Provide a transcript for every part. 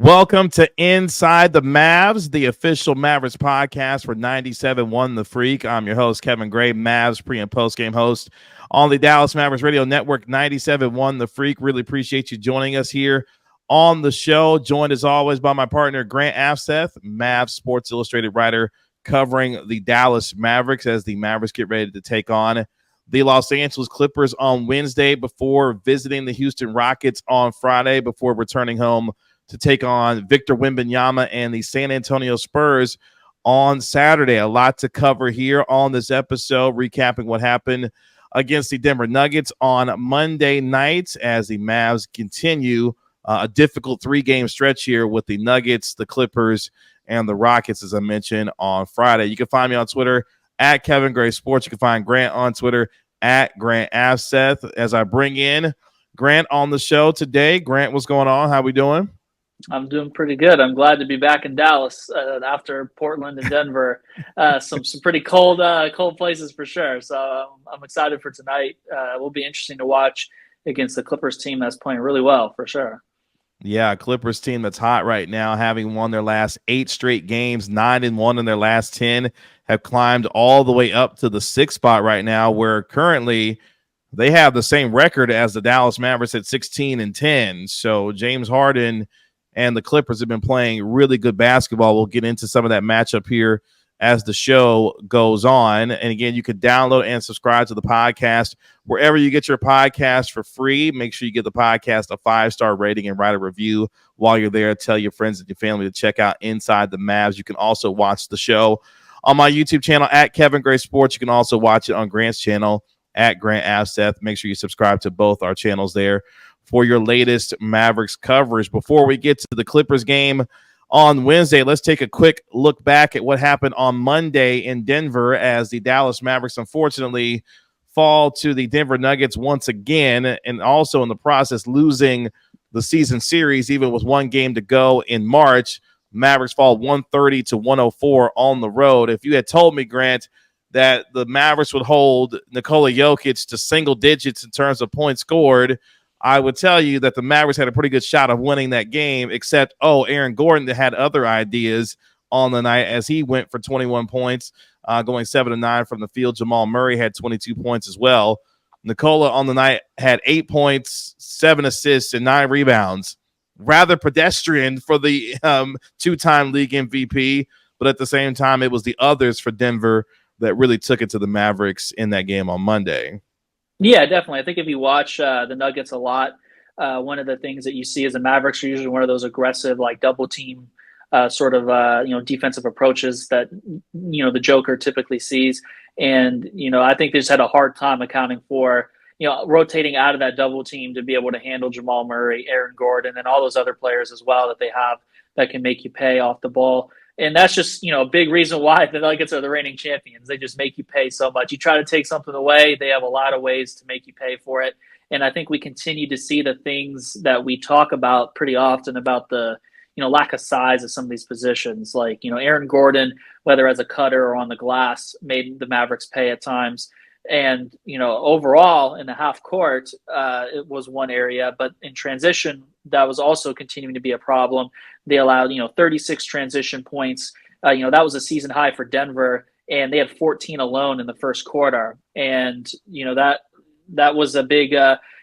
Welcome to Inside The Mavs, the official Mavericks podcast for 97.1 The Freak. I'm your host, Kevin Gray, Mavs pre- and post-game host on the Dallas Mavericks Radio Network, 97.1 The Freak. Really appreciate you joining us here on the show. Joined as always by my partner, Grant Afseth, Mavs Sports Illustrated writer covering the Dallas Mavericks as the Mavericks get ready to take on the Los Angeles Clippers on Wednesday before visiting the Houston Rockets on Friday before returning home to take on Victor Wembanyama and the San Antonio Spurs on Saturday. A lot to cover here on this episode, recapping what happened against the Denver Nuggets on Monday night as the Mavs continue a difficult three-game stretch here with the Nuggets, the Clippers, and the Rockets, as I mentioned, on Friday. You can find me on Twitter at Kevin Gray Sports. You can find Grant on Twitter at Grant Afseth. As I bring in Grant on the show today. Grant, what's going on? How we doing? I'm doing pretty good. I'm glad to be back in Dallas after Portland and Denver. Some pretty cold places for sure. So I'm excited for tonight. It will be interesting to watch against the Clippers team that's playing really well for sure. Yeah, Clippers team that's hot right now, having won their last 8 straight games, 9-1 in their last 10, have climbed all the way up to the 6th spot right now, where currently they have the same record as the Dallas Mavericks at 16-10. So James Harden and the Clippers have been playing really good basketball. We'll get into some of that matchup here as the show goes on. And again, you can download and subscribe to the podcast wherever you get your podcast for free. Make sure you give the podcast a 5-star rating and write a review while you're there. Tell your friends and your family to check out Inside the Mavs. You can also watch the show on my YouTube channel at Kevin Gray Sports. You can also watch it on Grant's channel at Grant Afseth. Make sure you subscribe to both our channels there for your latest Mavericks coverage. Before we get to the Clippers game on Wednesday, let's take a quick look back at what happened on Monday in Denver as the Dallas Mavericks unfortunately fall to the Denver Nuggets once again, and also in the process losing the season series even with one game to go in March. Mavericks fall 130-104 on the road. If you had told me, Grant, that the Mavericks would hold Nikola Jokic to single digits in terms of points scored, I would tell you that the Mavericks had a pretty good shot of winning that game, except, Aaron Gordon had other ideas on the night as he went for 21 points, going 7-9 from the field. Jamal Murray had 22 points as well. Nikola on the night had 8 points, 7 assists, and 9 rebounds. Rather pedestrian for the two-time league MVP, but at the same time, it was the others for Denver that really took it to the Mavericks in that game on Monday. Yeah, definitely. I think if you watch the Nuggets a lot, one of the things that you see is the Mavericks are usually one of those aggressive, like double team defensive approaches that, the Joker typically sees. And, I think they just had a hard time accounting for, rotating out of that double team to be able to handle Jamal Murray, Aaron Gordon, and all those other players as well that they have that can make you pay off the ball. And that's just, a big reason why the Nuggets are the reigning champions. They just make you pay so much. You try to take something away, they have a lot of ways to make you pay for it. And I think we continue to see the things that we talk about pretty often about the, lack of size of some of these positions. Like, Aaron Gordon, whether as a cutter or on the glass, made the Mavericks pay at times. And, overall in the half court, it was one area, but in transition, that was also continuing to be a problem. They allowed, 36 transition points. That was a season high for Denver, and they had 14 alone in the first quarter. And, that was a big,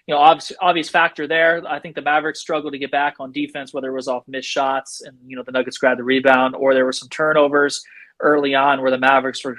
obvious factor there. I think the Mavericks struggled to get back on defense, whether it was off missed shots and, the Nuggets grabbed the rebound, or there were some turnovers early on where the Mavericks were,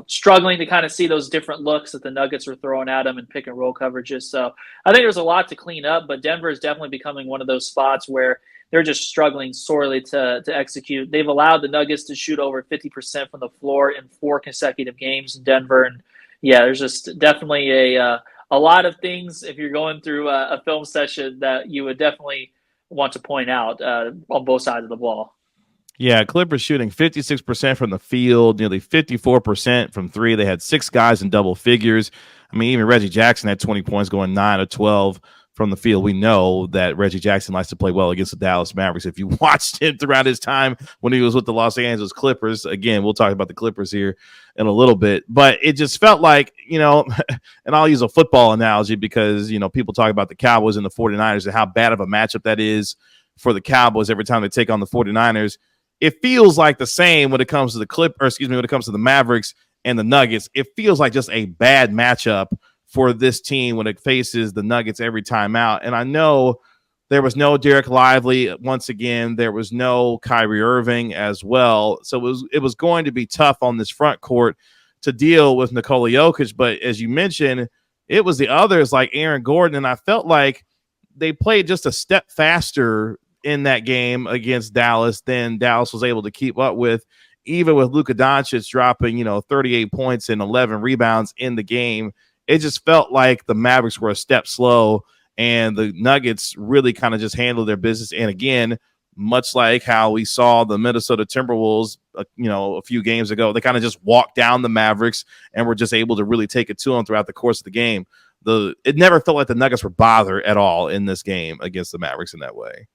struggling to kind of see those different looks that the Nuggets were throwing at them and pick and roll coverages. So I think there's a lot to clean up, but Denver is definitely becoming one of those spots where they're just struggling sorely to execute. They've allowed the Nuggets to shoot over 50% from the floor in 4 consecutive games in Denver. And yeah, there's just definitely a lot of things, if you're going through a film session, that you would definitely want to point out on both sides of the ball. Yeah, Clippers shooting 56% from the field, nearly 54% from 3. They had 6 guys in double figures. I mean, even Reggie Jackson had 20 points, going 9 of 12 from the field. We know that Reggie Jackson likes to play well against the Dallas Mavericks. If you watched him throughout his time when he was with the Los Angeles Clippers, again, we'll talk about the Clippers here in a little bit, but it just felt like, and I'll use a football analogy because, people talk about the Cowboys and the 49ers and how bad of a matchup that is for the Cowboys every time they take on the 49ers. It feels like the same when it comes to when it comes to the Mavericks and the Nuggets. It feels like just a bad matchup for this team when it faces the Nuggets every time out. And I know there was no Derek Lively once again. There was no Kyrie Irving as well. So it was going to be tough on this front court to deal with Nikola Jokic. But as you mentioned, it was the others like Aaron Gordon. And I felt like they played just a step faster in that game against Dallas than Dallas was able to keep up with, even with Luka Doncic dropping, 38 points and 11 rebounds in the game. It just felt like the Mavericks were a step slow and the Nuggets really kind of just handled their business. And again, much like how we saw the Minnesota Timberwolves, a few games ago, they kind of just walked down the Mavericks and were just able to really take it to them throughout the course of the game. It never felt like the Nuggets were bothered at all in this game against the Mavericks in that way.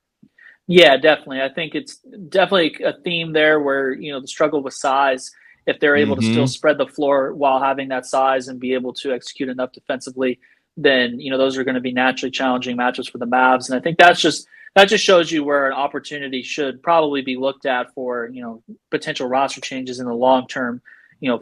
Yeah, definitely. I think it's definitely a theme there where, the struggle with size, if they're able to still spread the floor while having that size and be able to execute enough defensively, then, those are going to be naturally challenging matchups for the Mavs. And I think that just shows you where an opportunity should probably be looked at for, potential roster changes in the long term.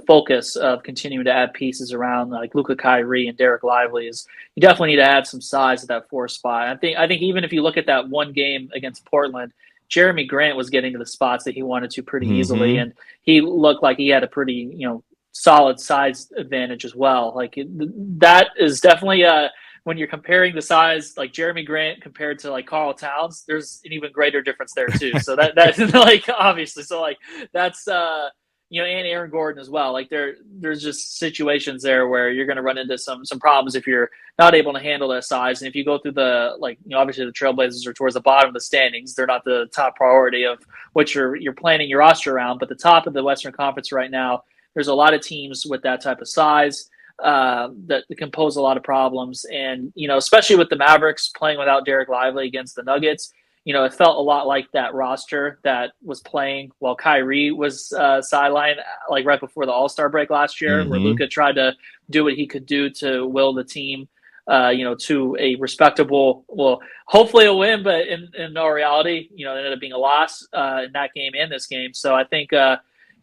Focus of continuing to add pieces around like Luka, Kyrie, and Derek Lively is you definitely need to add some size at that 4 spot. I think even if you look at that one game against Portland, Jeremy Grant was getting to the spots that he wanted to pretty easily, and he looked like he had a pretty solid size advantage as well. Like that is definitely when you're comparing the size, like Jeremy Grant compared to like Karl Towns, there's an even greater difference there too. So that's like obviously, so like that's. And Aaron Gordon as well. Like there's just situations there where you're going to run into some problems if you're not able to handle that size. And if you go through obviously the Trailblazers are towards the bottom of the standings. They're not the top priority of what you're planning your roster around. But the top of the Western Conference right now, there's a lot of teams with that type of size that can pose a lot of problems. And, especially with the Mavericks playing without Derek Lively against the Nuggets, it felt a lot like that roster that was playing while Kyrie was sidelined, like right before the All-Star break last year, where Luka tried to do what he could do to will the team, to a respectable, well, hopefully a win, but in no reality, it ended up being a loss in that game and this game. So I think,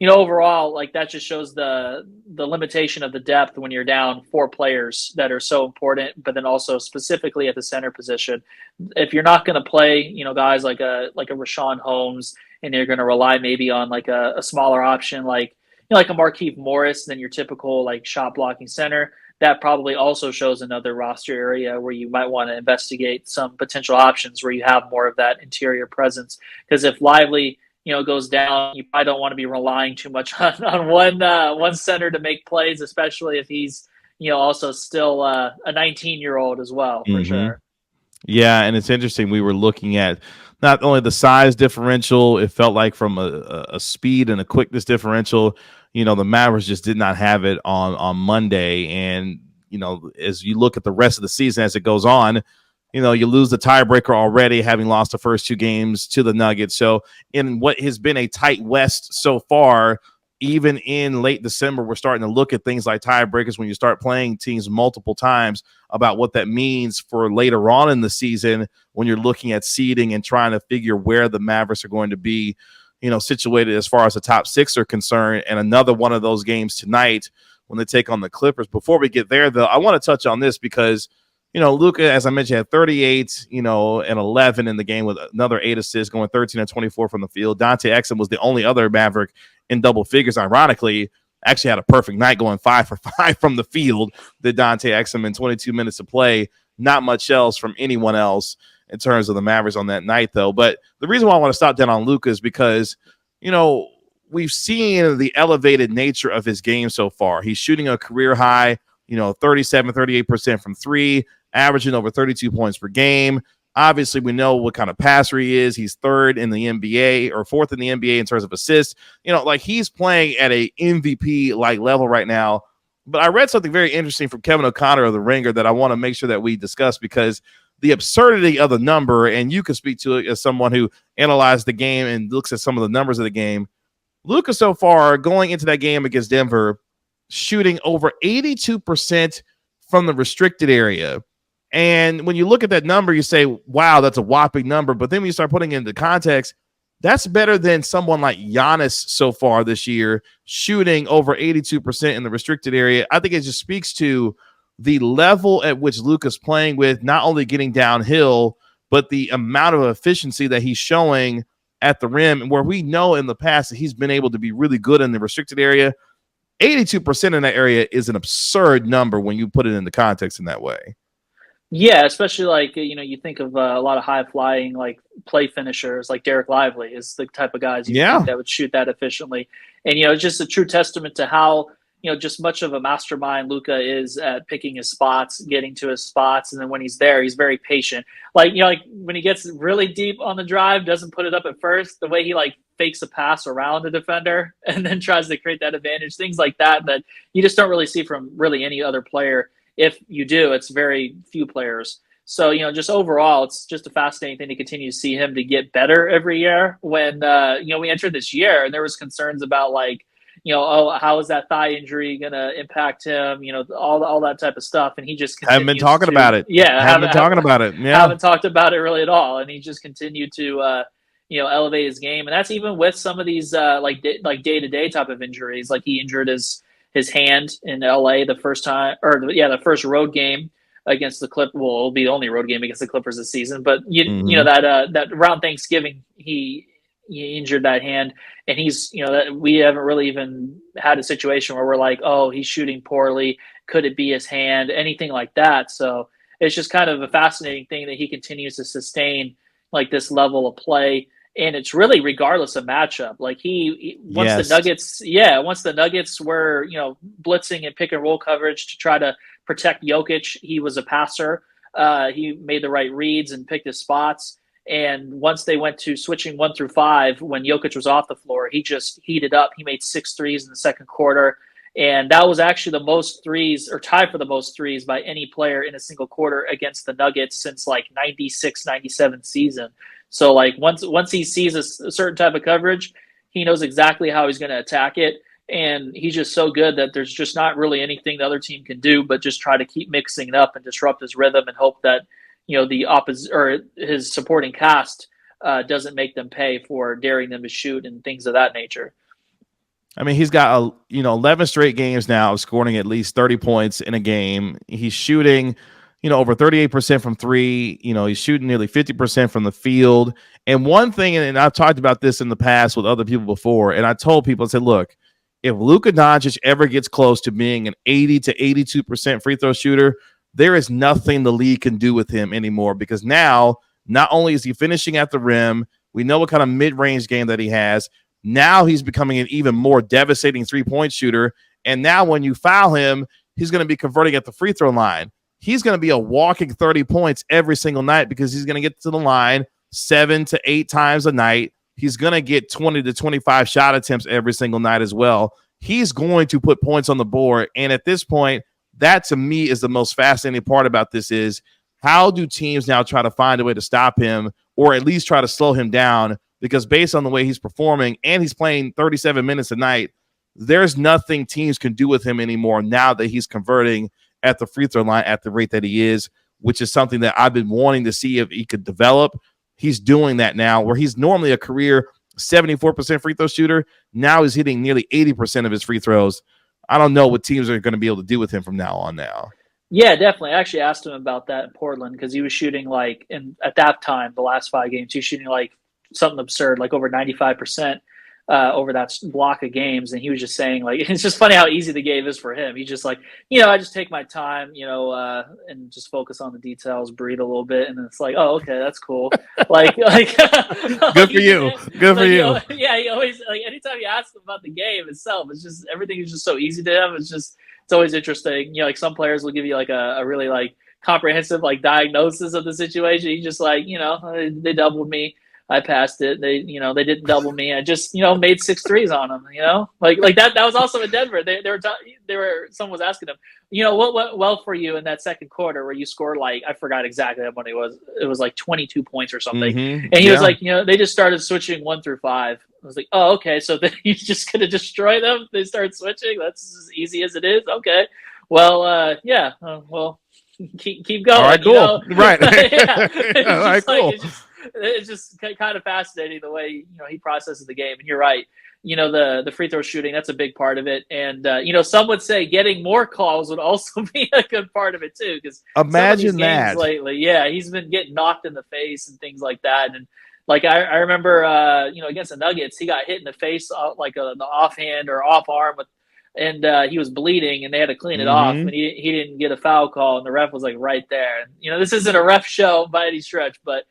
overall, like that just shows the limitation of the depth when you're down 4 players that are so important, but then also specifically at the center position. If you're not going to play, guys like a Rashawn Holmes, and you're going to rely maybe on like a smaller option, like like a Markieff Morris than your typical like shot blocking center, that probably also shows another roster area where you might want to investigate some potential options where you have more of that interior presence. Because if Lively goes down, you probably don't want to be relying too much on one center to make plays, especially if he's, also still a 19-year-old as well, for sure. Yeah, and it's interesting. We were looking at not only the size differential, it felt like from a speed and a quickness differential, the Mavericks just did not have it on Monday. And, as you look at the rest of the season as it goes on, you lose the tiebreaker already, having lost the first 2 games to the Nuggets. So in what has been a tight West so far, even in late December, we're starting to look at things like tiebreakers when you start playing teams multiple times about what that means for later on in the season when you're looking at seeding and trying to figure where the Mavericks are going to be, situated as far as the top 6 are concerned. And another one of those games tonight when they take on the Clippers. Before we get there, though, I want to touch on this because Luka, as I mentioned, had 38, and 11 in the game with another 8 assists, going 13 and 24 from the field. Dante Exum was the only other Maverick in double figures. Ironically, actually had a perfect night, going 5 for 5 from the field. Did Dante Exum in 22 minutes of play. Not much else from anyone else in terms of the Mavericks on that night, though. But the reason why I want to stop down on Luka is because, we've seen the elevated nature of his game so far. He's shooting a career high, 37, 38% from 3, averaging over 32 points per game. Obviously, we know what kind of passer he is. He's 3rd in the NBA or 4th in the NBA in terms of assists. He's playing at a MVP-like level right now. But I read something very interesting from Kevin O'Connor of The Ringer that I want to make sure that we discuss because the absurdity of the number, and you can speak to it as someone who analyzed the game and looks at some of the numbers of the game. Luka so far going into that game against Denver, shooting over 82% from the restricted area. And when you look at that number, you say, wow, that's a whopping number. But then when you start putting it into context, that's better than someone like Giannis so far this year, shooting over 82% in the restricted area. I think it just speaks to the level at which Luka's playing with, not only getting downhill, but the amount of efficiency that he's showing at the rim, where we know in the past that he's been able to be really good in the restricted area. 82% in that area is an absurd number when you put it into context in that way. Yeah, especially like you think of a lot of high flying like play finishers, like Derek Lively is the type of guys you would think that would shoot that efficiently, and it's just a true testament to how just much of a mastermind Luka is at picking his spots, getting to his spots, and then when he's there, he's very patient. Like like when he gets really deep on the drive, doesn't put it up at first, the way he like fakes a pass around the defender and then tries to create that advantage, things like that you just don't really see from really any other player. If you do, it's very few players. So, just overall, it's just a fascinating thing to continue to see him to get better every year. When, we entered this year and there was concerns about like, how is that thigh injury going to impact him? All that type of stuff. And he just haven't been talking about it. Yeah. Haven't been talking about it. Yeah. Haven't talked about it really at all. And he just continued to, elevate his game. And that's even with some of these like day-to-day type of injuries. Like he injured his hand in LA the first road game against the Clippers. Well, it'll be the only road game against the Clippers this season. But that around Thanksgiving he injured that hand, and he's that we haven't really even had a situation where we're like, oh, he's shooting poorly. Could it be his hand? Anything like that. So it's just kind of a fascinating thing that he continues to sustain like this level of play. And it's really regardless of matchup. Like once the Nuggets were, blitzing and pick and roll coverage to try to protect Jokic, he was a passer. He made the right reads and picked his spots. And once they went to switching 1 through 5, when Jokic was off the floor, he just heated up. He made 6 threes in the second quarter. And that was actually the most threes, or tied for the most threes by any player in a single quarter against the Nuggets since like 96, 97 season. So like once he sees a certain type of coverage, he knows exactly how he's going to attack it. And he's just so good that there's just not really anything the other team can do but just try to keep mixing it up and disrupt his rhythm and hope that, the opposite or his supporting cast doesn't make them pay for daring them to shoot and things of that nature. I mean, he's got 11 straight games now of scoring at least 30 points in a game. He's shooting over 38% from three. He's shooting nearly 50% from the field. And one thing, and I've talked about this in the past with other people before, and I told people, I said, look, if Luka Doncic ever gets close to being an 80 to 82% free throw shooter, there is nothing the league can do with him anymore, because now not only is he finishing at the rim, we know what kind of mid-range game that he has. Now he's becoming an even more devastating three-point shooter. And now when you foul him, he's going to be converting at the free throw line. He's going to be a walking 30 points every single night because he's going to get to the line 7 to 8 times a night. He's going to get 20 to 25 shot attempts every single night as well. He's going to put points on the board. And at this point, that to me is the most fascinating part about this is how do teams now try to find a way to stop him or at least try to slow him down? Because based on the way he's performing and he's playing 37 minutes a night, there's nothing teams can do with him anymore now that he's converting at the free throw line at the rate that he is, which is something that I've been wanting to see if he could develop. He's doing that now, where he's normally a career 74% free throw shooter. Now he's hitting nearly 80% of his free throws. I don't know what teams are going to be able to do with him from now on now. Yeah, definitely. I actually asked him about that in Portland because he was shooting like at that time, the last 5 games, he was shooting like something absurd, like over 95% over that block of games. And he was just saying, like, it's just funny how easy the game is for him. He's just like, I just take my time, and just focus on the details, breathe a little bit. And then it's like, oh, okay, that's cool. like, good for you. Good for you. Yeah. He always, like, anytime you ask him about the game itself, it's just, everything is just so easy to him. It's always interesting. Like some players will give you like a really like comprehensive, like diagnosis of the situation. He's just like, they doubled me. I passed it. They didn't double me. I just, made 6 threes on them, like that was also in Denver. Someone was asking him, what went well for you in that second quarter where you scored like, I forgot exactly how many it was. It was like 22 points or something. Mm-hmm. And he was like, they just started switching 1 through 5. I was like, oh, okay. So then you're just going to destroy them. They start switching. That's as easy as it is. Okay. Yeah. Well, keep All right, going. cool. Right. Yeah. All It's right, just like cool. it's just kind of fascinating the way he processes the game. And you're right. The free throw shooting, that's a big part of it. And some would say getting more calls would also be a good part of it too, because some of these Imagine games that. lately, yeah, he's been getting knocked in the face and things like that. And like I remember, against the Nuggets, he got hit in the face like the offhand or off arm and he was bleeding, and they had to clean it off, and Mm-hmm. he didn't get a foul call, and the ref was like right there. And this isn't a ref show by any stretch, but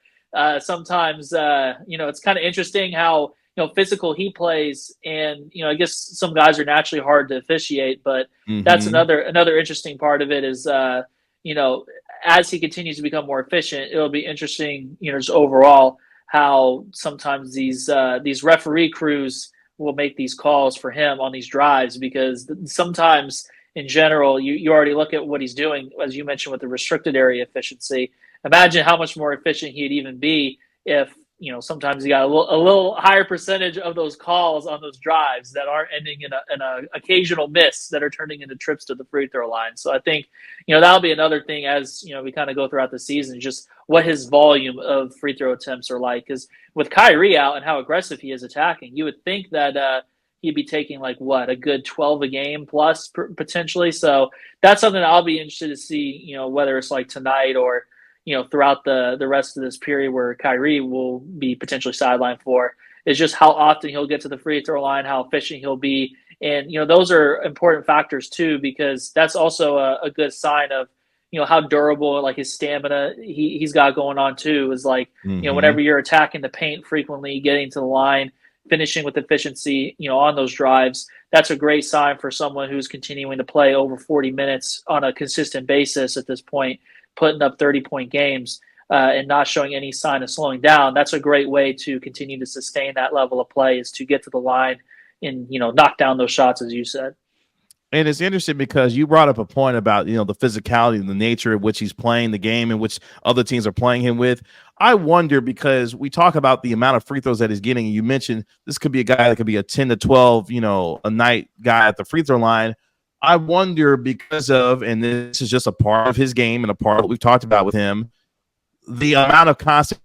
sometimes it's kind of interesting how physical he plays, and I guess some guys are naturally hard to officiate, but that's Mm-hmm. another interesting part of it is as he continues to become more efficient, it'll be interesting just overall how sometimes these referee crews will make these calls for him on these drives, because sometimes in general you already look at what he's doing, as you mentioned, with the restricted area efficiency. Imagine how much more efficient he'd even be if sometimes you got a little higher percentage of those calls on those drives that aren't ending in a occasional miss that are turning into trips to the free throw line. So I think that'll be another thing as we kind of go throughout the season, just what his volume of free throw attempts are like. Because with Kyrie out and how aggressive he is attacking, you would think that he'd be taking like a good 12 a game plus potentially. So that's something that I'll be interested to see. Whether it's like tonight or throughout the rest of this period where Kyrie will be potentially sidelined for, is just how often he'll get to the free throw line, how efficient he'll be. And, those are important factors too, because that's also a good sign of, how durable, like his stamina he's got going on too, is like, Mm-hmm. whenever you're attacking the paint frequently, getting to the line, finishing with efficiency, on those drives, that's a great sign for someone who's continuing to play over 40 minutes on a consistent basis at this point, putting up 30-point games and not showing any sign of slowing down. That's a great way to continue to sustain that level of play, is to get to the line and knock down those shots, as you said. And it's interesting because you brought up a point about the physicality and the nature of which he's playing the game, in which other teams are playing him with. I wonder, because we talk about the amount of free throws that he's getting, and you mentioned this could be a guy that could be a 10 to 12 a night guy at the free throw line. I wonder, because of, and this is just a part of his game and a part of what we've talked about with him, the amount of constant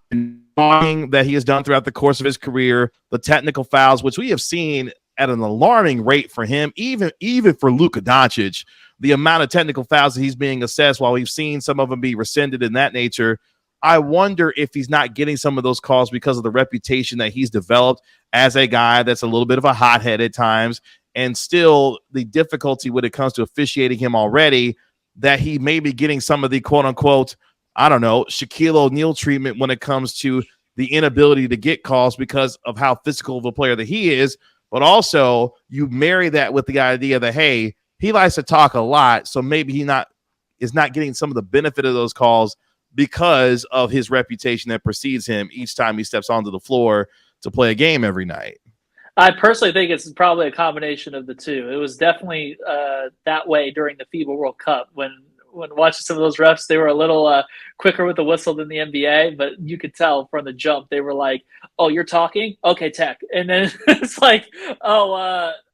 that he has done throughout the course of his career, the technical fouls, which we have seen at an alarming rate for him, even for Luka Doncic, the amount of technical fouls that he's being assessed, while we've seen some of them be rescinded in that nature. I wonder if he's not getting some of those calls because of the reputation that he's developed as a guy that's a little bit of a hothead at times, and still the difficulty when it comes to officiating him already, that he may be getting some of the quote unquote, I don't know, Shaquille O'Neal treatment when it comes to the inability to get calls because of how physical of a player that he is. But also, you marry that with the idea that, hey, he likes to talk a lot, so maybe is not getting some of the benefit of those calls because of his reputation that precedes him each time he steps onto the floor to play a game every night. I personally think it's probably a combination of the two. It was definitely that way during the FIBA World Cup when watching some of those refs, they were a little quicker with the whistle than the NBA, but you could tell from the jump they were like, "Oh, you're talking? Okay, tech." And then it's like,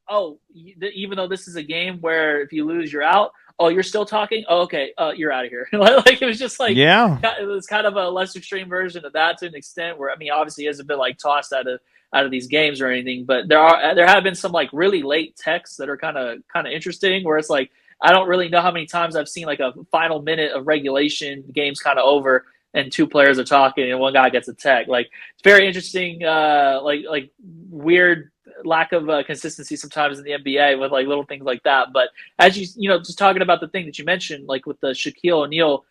even though this is a game where if you lose, you're out. Oh, you're still talking? Oh, okay, you're out of here. Like it was just like Yeah. it was kind of a less extreme version of that to an extent. Where I mean, obviously, he hasn't been like tossed out of these games or anything, but there have been some like really late texts that are kind of interesting, where it's like, I don't really know how many times I've seen like a final minute of regulation, the game's kind of over, and two players are talking and one guy gets a tech. Like it's very interesting, like weird lack of consistency sometimes in the NBA with like little things like that. But as just talking about the thing that you mentioned, like with the Shaquille O'Neal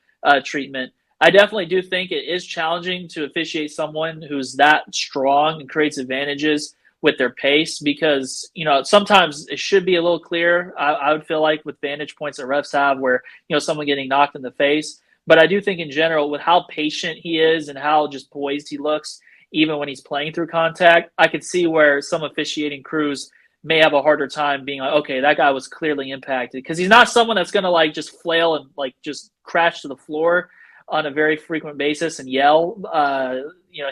treatment, I definitely do think it is challenging to officiate someone who's that strong and creates advantages with their pace, because sometimes it should be a little clear. I would feel like with vantage points that refs have where someone getting knocked in the face. But I do think in general, with how patient he is and how just poised he looks, even when he's playing through contact, I could see where some officiating crews may have a harder time being like, okay, that guy was clearly impacted, because he's not someone that's going to like just flail and like just crash to the floor on a very frequent basis and yell.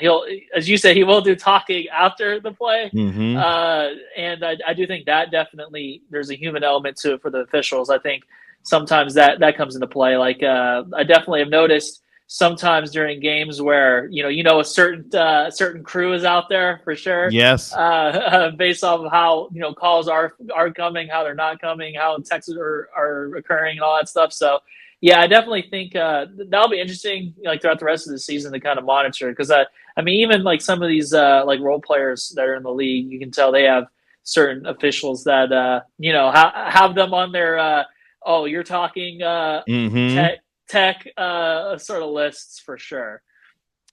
He'll, as you said, he will do talking after the play. Mm-hmm. And I do think that definitely there's a human element to it for the officials. I think, sometimes that comes into play. Like I definitely have noticed sometimes during games where a certain crew is out there for sure, Yes. based off of how calls are coming, how they're not coming, how texts are occurring, and all that stuff. So yeah, I definitely think that'll be interesting, like throughout the rest of the season to kind of monitor, because I mean, even like some of these like role players that are in the league, you can tell they have certain officials that have them on their oh, you're talking Mm-hmm. tech sort of lists for sure.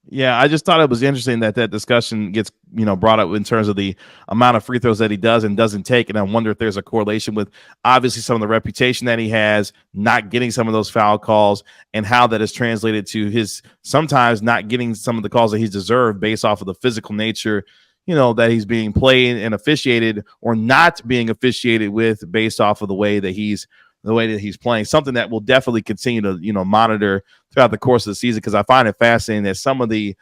Yeah, I just thought it was interesting that discussion gets brought up in terms of the amount of free throws that he does and doesn't take, and I wonder if there's a correlation with obviously some of the reputation that he has, not getting some of those foul calls, and how that is translated to his sometimes not getting some of the calls that he's deserved based off of the physical nature, that he's being played and officiated, or not being officiated with based off of the way that he's playing. Something that we'll definitely continue to monitor throughout the course of the season, because I find it fascinating that some of the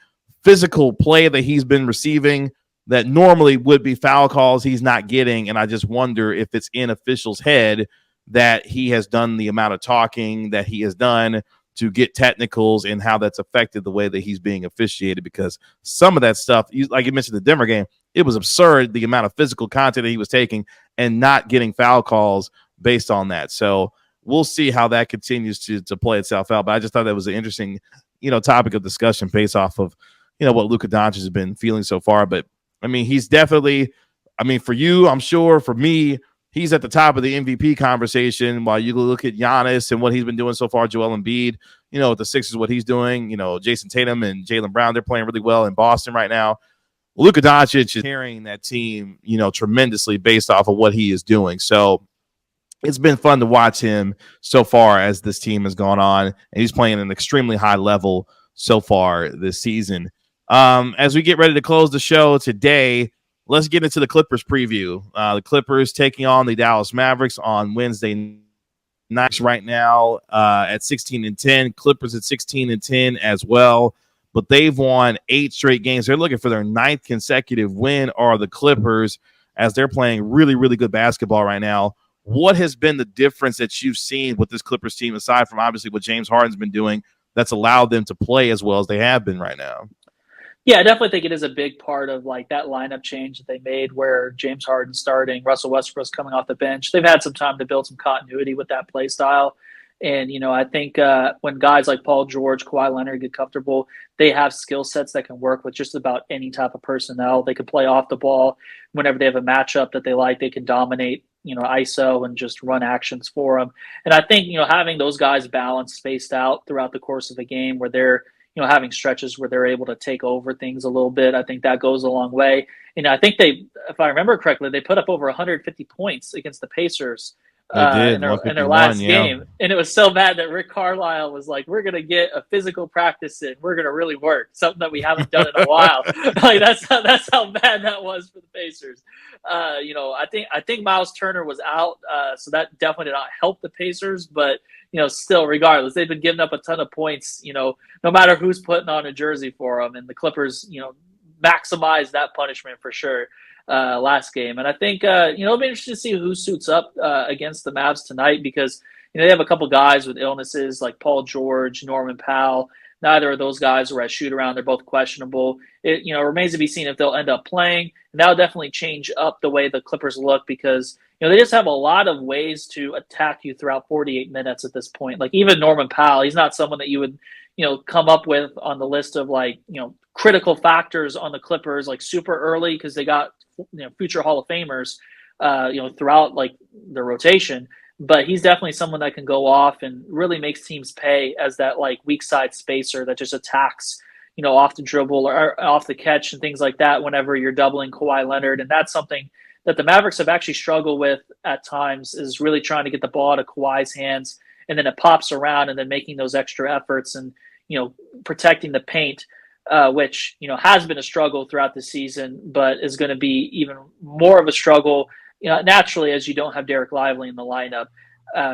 physical play that he's been receiving that normally would be foul calls he's not getting, and I just wonder if it's in officials' head that he has done the amount of talking that he has done to get technicals, and how that's affected the way that he's being officiated. Because some of that stuff, like you mentioned the Denver game, it was absurd the amount of physical content that he was taking and not getting foul calls based on that. So we'll see how that continues to play itself out. But I just thought that was an interesting, topic of discussion based off of, what Luka Doncic has been feeling so far. But I mean, he's definitely, I mean, for you, I'm sure, for me, he's at the top of the MVP conversation. While you look at Giannis and what he's been doing so far, Joel Embiid, the Sixers, what he's doing, Jason Tatum and Jaylen Brown, they're playing really well in Boston right now. Luka Doncic is carrying that team, tremendously based off of what he is doing. So it's been fun to watch him so far as this team has gone on, and he's playing at an extremely high level so far this season. As we get ready to close the show today, let's get into the Clippers preview. The Clippers taking on the Dallas Mavericks on Wednesday nights right now at 16-10. Clippers at 16-10 as well, but they've won 8 straight games. They're looking for their 9th consecutive win, are the Clippers, as they're playing really, really good basketball right now. What has been the difference that you've seen with this Clippers team, aside from obviously what James Harden's been doing, that's allowed them to play as well as they have been right now? Yeah, I definitely think it is a big part of like that lineup change that they made, where James Harden starting, Russell Westbrook's coming off the bench. They've had some time to build some continuity with that play style. And, I think when guys like Paul George, Kawhi Leonard get comfortable, they have skill sets that can work with just about any type of personnel. They can play off the ball whenever they have a matchup that they like. They can dominate, ISO and just run actions for them. And I think, having those guys balanced, spaced out throughout the course of the game, where they're having stretches where they're able to take over things a little bit, I think that goes a long way. I think if I remember correctly, they put up over 150 points against the Pacers They did, in their 151, last yeah. game, and it was so bad that Rick Carlisle was like, "We're gonna get a physical practice in. We're gonna really work, something that we haven't done in a while." Like that's how bad that was for the Pacers. I think Miles Turner was out, so that definitely did not help the Pacers, but. Still, regardless, they've been giving up a ton of points, no matter who's putting on a jersey for them. And the Clippers, maximize that punishment for sure last game. And I think, it'll be interesting to see who suits up against the Mavs tonight, because, they have a couple guys with illnesses like Paul George, Norman Powell. Neither of those guys were at shoot around. They're both questionable. It, remains to be seen if they'll end up playing. And that'll definitely change up the way the Clippers look, because, they just have a lot of ways to attack you throughout 48 minutes at this point. Like even Norman Powell, he's not someone that you would, come up with on the list of like, critical factors on the Clippers, like super early, because they got, future Hall of Famers, throughout like the rotation. But he's definitely someone that can go off and really makes teams pay as that like weak side spacer that just attacks, off the dribble or off the catch and things like that whenever you're doubling Kawhi Leonard. And that's something that the Mavericks have actually struggled with at times, is really trying to get the ball to Kawhi's hands, and then it pops around, and then making those extra efforts and, protecting the paint, which, has been a struggle throughout the season, but is going to be even more of a struggle, naturally, as you don't have Derek Lively in the lineup.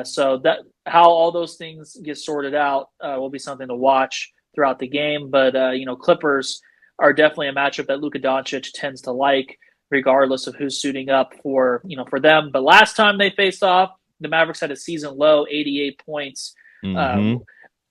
So that how all those things get sorted out will be something to watch throughout the game. But, Clippers are definitely a matchup that Luka Doncic tends to like, regardless of who's suiting up for them. But last time they faced off, the Mavericks had a season low 88 points. Uh, Mm-hmm.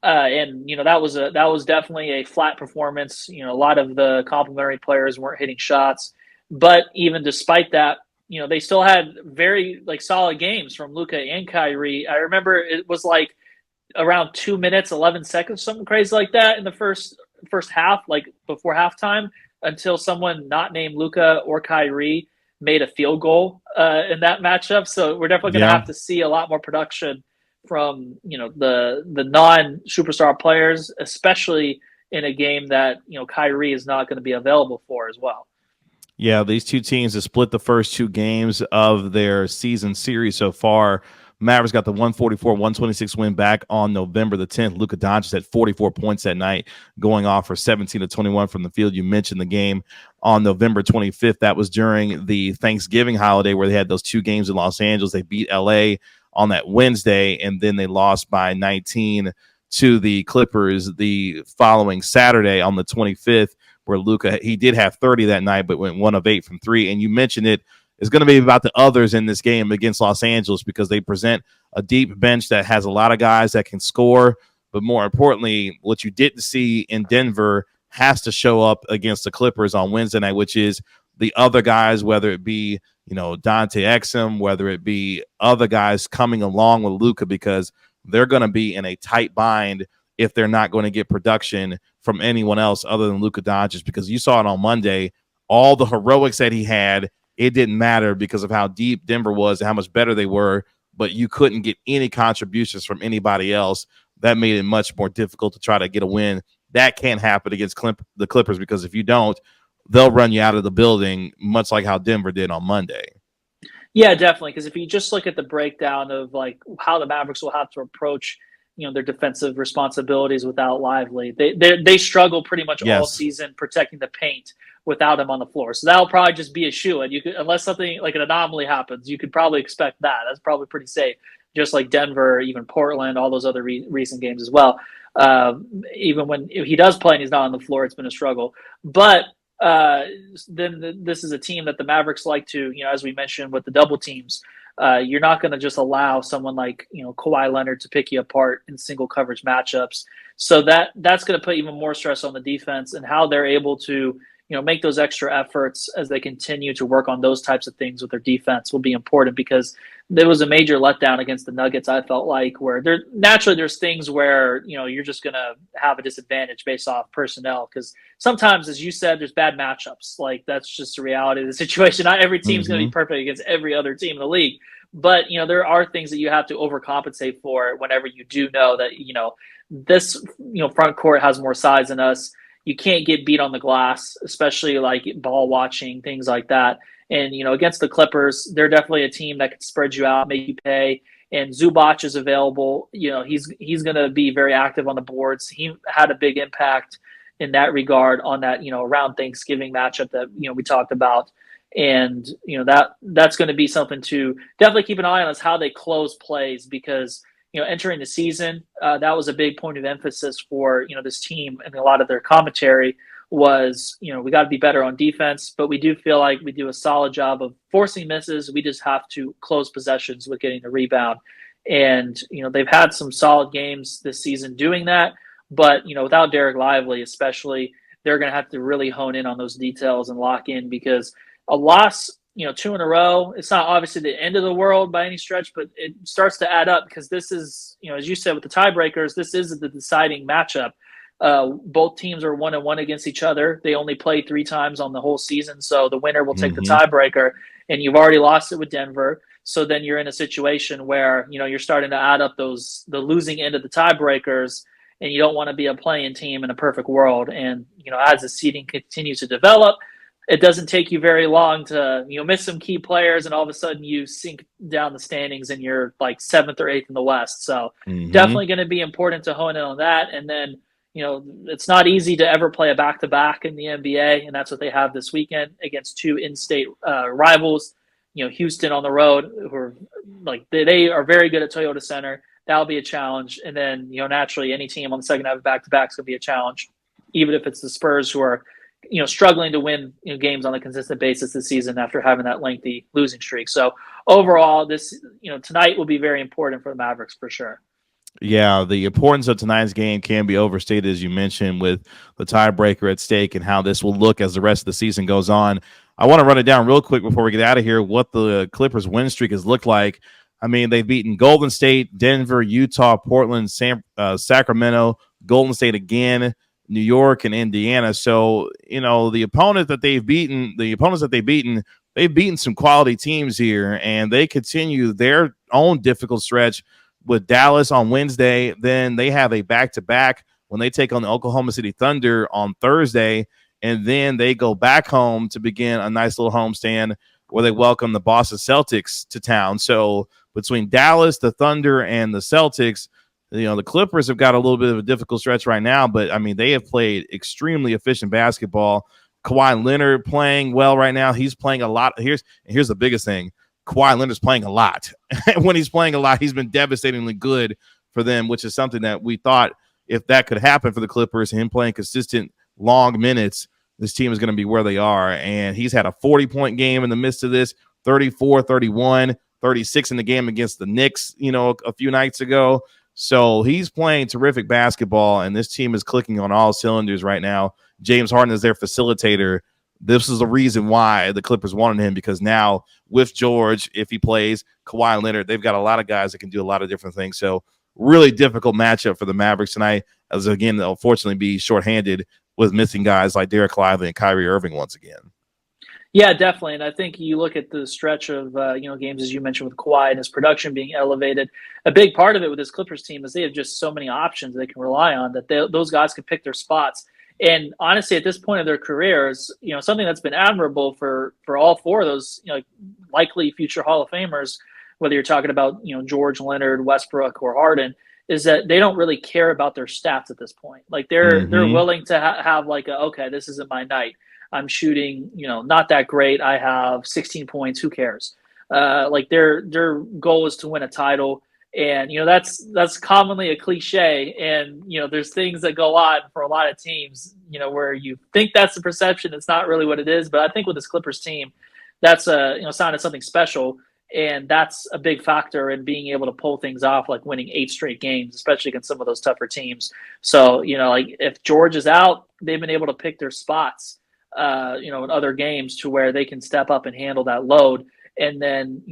and that was definitely a flat performance. A lot of the complimentary players weren't hitting shots, but even despite that, they still had very solid games from Luka and Kyrie. I remember it was like around 2 minutes 11 seconds, something crazy like that in the first half, like before halftime, until someone not named Luka or Kyrie made a field goal in that matchup. So we're definitely going to Yeah. have to see a lot more production from the non superstar players, especially in a game that Kyrie is not going to be available for as well. Yeah, these two teams have split the first two games of their season series so far. Mavericks got the 144-126 win back on November the 10th. Luka Doncic had 44 points that night, going off for 17 of 21 from the field. You mentioned the game on November 25th. That was during the Thanksgiving holiday where they had those two games in Los Angeles. They beat LA on that Wednesday, and then they lost by 19 to the Clippers the following Saturday on the 25th, where Luka, he did have 30 that night, but went 1 of 8 from 3. And you mentioned it is going to be about the others in this game against Los Angeles, because they present a deep bench that has a lot of guys that can score. But more importantly, what you didn't see in Denver has to show up against the Clippers on Wednesday night, which is the other guys, whether it be, Dante Exum, whether it be other guys coming along with Luka, because they're going to be in a tight bind if they're not going to get production from anyone else other than Luka Doncic, because you saw it on Monday. All the heroics that he had, it didn't matter because of how deep Denver was and how much better they were, but you couldn't get any contributions from anybody else. That made it much more difficult to try to get a win. That can't happen against the Clippers, because if you don't, they'll run you out of the building, much like how Denver did on Monday. Yeah, definitely. Because if you just look at the breakdown of how the Mavericks will have to approach, their defensive responsibilities without Lively, they struggle pretty much all Yes. season protecting the paint without him on the floor. So that'll probably just be a shoe. And you could, unless something like an anomaly happens, you could probably expect that. That's probably pretty safe. Just like Denver, even Portland, all those other recent games as well. Even when he does play and he's not on the floor, it's been a struggle. But then this is a team that the Mavericks like to, as we mentioned with the double teams, you're not going to just allow someone like, Kawhi Leonard to pick you apart in single coverage matchups. So that's going to put even more stress on the defense, and how they're able to, make those extra efforts as they continue to work on those types of things with their defense will be important, because there was a major letdown against the Nuggets, I felt like, where there's things where, you're just going to have a disadvantage based off personnel, because sometimes, as you said, there's bad matchups. Like, that's just the reality of the situation. Not every team's going to be perfect against every other team in the league, but, there are things that you have to overcompensate for whenever you do know that, this, front court has more size than us. You can't get beat on the glass, especially like ball watching, things like that. And, against the Clippers, they're definitely a team that can spread you out, make you pay. And Zubac is available. He's going to be very active on the boards. He had a big impact in that regard on that, around Thanksgiving matchup that, we talked about. And, that's going to be something to definitely keep an eye on, is how they close plays, because entering the season, that was a big point of emphasis for, this team, and a lot of their commentary was, we got to be better on defense, but we do feel like we do a solid job of forcing misses. We just have to close possessions with getting the rebound. And, they've had some solid games this season doing that, but, without Derek Lively, especially, they're going to have to really hone in on those details and lock in, because a loss, 2 in a row, it's not obviously the end of the world by any stretch, but it starts to add up, because this is, as you said, with the tiebreakers, this is the deciding matchup. Both teams are 1-1 against each other. They only played 3 times on the whole season, so the winner will take the tiebreaker, and you've already lost it with Denver. So then you're in a situation where, you're starting to add up the losing end of the tiebreakers, and you don't want to be a playing team in a perfect world. And, as the seeding continues to develop, it doesn't take you very long to, miss some key players, and all of a sudden you sink down the standings and you're like 7th or 8th in the West. So definitely going to be important to hone in on that. And then, it's not easy to ever play a back-to-back in the NBA, and that's what they have this weekend against 2 in-state rivals. Houston on the road, who are they are very good at Toyota Center. That'll be a challenge. And then, naturally, any team on the second half of back-to-back is going to be a challenge, even if it's the Spurs, who are, struggling to win games on a consistent basis this season after having that lengthy losing streak. So overall, this tonight will be very important for the Mavericks for sure. Yeah, the importance of tonight's game can be overstated, as you mentioned, with the tiebreaker at stake and how this will look as the rest of the season goes on. I want to run it down real quick before we get out of here what the Clippers' win streak has looked like. I mean, they've beaten Golden State, Denver, Utah, Portland, Sacramento, Golden State again, New York, and Indiana. So, the opponents that they've beaten, they've beaten some quality teams here, and they continue their own difficult stretch with Dallas on Wednesday. Then they have a back-to-back when they take on the Oklahoma City Thunder on Thursday, and then they go back home to begin a nice little homestand where they welcome the Boston Celtics to town. So between Dallas, the Thunder, and the Celtics, the Clippers have got a little bit of a difficult stretch right now, but, I mean, they have played extremely efficient basketball. Kawhi Leonard playing well right now. He's playing a lot. Here's the biggest thing. Kawhi Leonard's playing a lot. When he's playing a lot, he's been devastatingly good for them, which is something that we thought if that could happen for the Clippers, him playing consistent long minutes, this team is going to be where they are. And he's had a 40-point game in the midst of this, 34, 31, 36 in the game against the Knicks, a few nights ago. So he's playing terrific basketball, and this team is clicking on all cylinders right now. James Harden is their facilitator. This is the reason why the Clippers wanted him, because now with George, if he plays, Kawhi Leonard, they've got a lot of guys that can do a lot of different things. So really difficult matchup for the Mavericks tonight, as again, they'll fortunately be shorthanded with missing guys like Derek Lively and Kyrie Irving once again. Yeah, definitely. And I think you look at the stretch of, games, as you mentioned, with Kawhi and his production being elevated. A big part of it with this Clippers team is they have just so many options they can rely on that those guys can pick their spots. And honestly, at this point of their careers, something that's been admirable for all four of those, likely future Hall of Famers, whether you're talking about, George, Leonard, Westbrook, or Harden, is that they don't really care about their stats at this point. Like they're willing to have like okay, this isn't my night. I'm shooting, not that great. I have 16 points. Who cares? Like their goal is to win a title. And, that's commonly a cliche. And, there's things that go on for a lot of teams, where you think that's the perception. It's not really what it is. But I think with this Clippers team, that's a sign of something special. And that's a big factor in being able to pull things off, like winning 8 straight games, especially against some of those tougher teams. So, like if George is out, they've been able to pick their spots, in other games to where they can step up and handle that load. And then,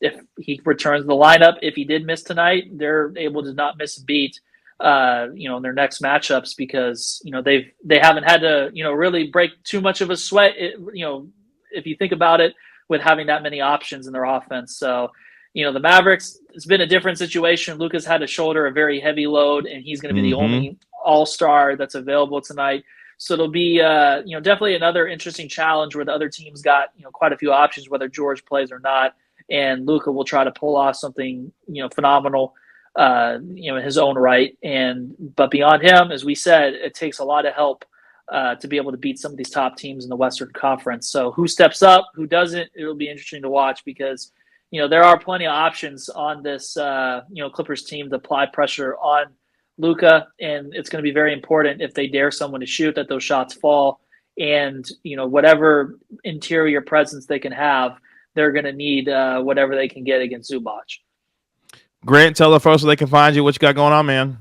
if he returns to the lineup, if he did miss tonight, they're able to not miss a beat, in their next matchups, because, they haven't had to, really break too much of a sweat, if you think about it, with having that many options in their offense. So, the Mavericks, it's been a different situation. Luka's had to shoulder a very heavy load, and he's going to be the only all-star that's available tonight. So it'll be, definitely another interesting challenge where the other team's got, quite a few options, whether George plays or not. And Luka will try to pull off something, phenomenal, in his own right. But beyond him, as we said, it takes a lot of help to be able to beat some of these top teams in the Western Conference. So who steps up, who doesn't, it'll be interesting to watch, because, there are plenty of options on this, Clippers team to apply pressure on Luka, and it's going to be very important if they dare someone to shoot that those shots fall. And, whatever interior presence they can have, they're going to need whatever they can get against Zubac. Grant, tell the folks where they can find you. What you got going on, man?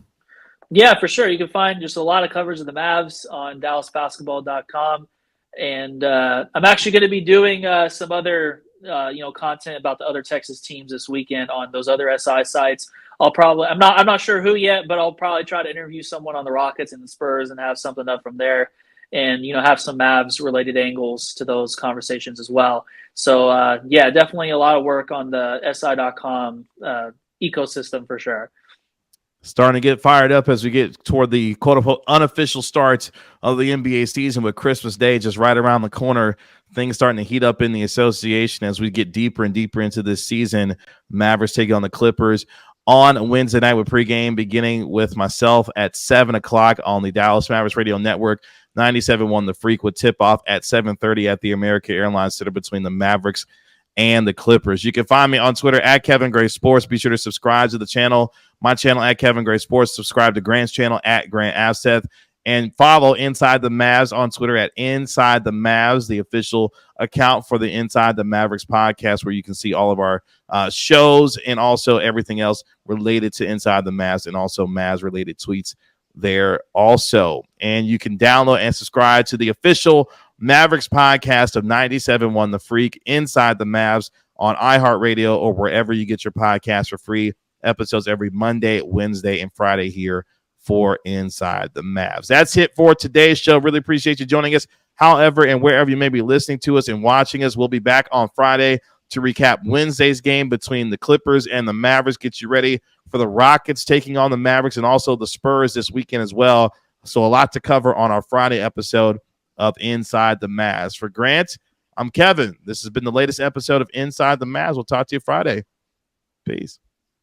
Yeah, for sure. You can find just a lot of coverage of the Mavs on DallasBasketball.com. And I'm actually going to be doing some other, content about the other Texas teams this weekend on those other SI sites. I'm not sure who yet, but I'll probably try to interview someone on the Rockets and the Spurs and have something up from there. And, have some Mavs related angles to those conversations as well. So, definitely a lot of work on the SI.com ecosystem for sure. Starting to get fired up as we get toward the quote-unquote unofficial start of the NBA season, with Christmas Day just right around the corner. Things starting to heat up in the association as we get deeper and deeper into this season. Mavericks taking on the Clippers on Wednesday night with pregame, beginning with myself at 7 o'clock on the Dallas Mavericks Radio Network. 97.1 The Freak with tip-off at 7:30 at the American Airlines Center between the Mavericks and the Clippers. You can find me on Twitter at Kevin Gray Sports. Be sure to subscribe to the channel, my channel at Kevin Gray Sports. Subscribe to Grant's channel at Grant Afseth. And follow Inside the Mavs on Twitter at Inside the Mavs, the official account for the Inside the Mavericks podcast, where you can see all of our shows and also everything else related to Inside the Mavs and also Mavs related tweets there also. And you can download and subscribe to the official Mavericks podcast of 97.1 The Freak, Inside the Mavs, on iHeartRadio or wherever you get your podcast for free. Episodes every Monday, Wednesday, and Friday here for Inside the Mavs. That's it for today's show. Really appreciate you joining us. However, and wherever you may be listening to us and watching us, we'll be back on Friday to recap Wednesday's game between the Clippers and the Mavericks. Get you ready for the Rockets taking on the Mavericks and also the Spurs this weekend as well. So a lot to cover on our Friday episode of Inside the Mavs. For Grant, I'm Kevin. This has been the latest episode of Inside the Mavs. We'll talk to you Friday. Peace.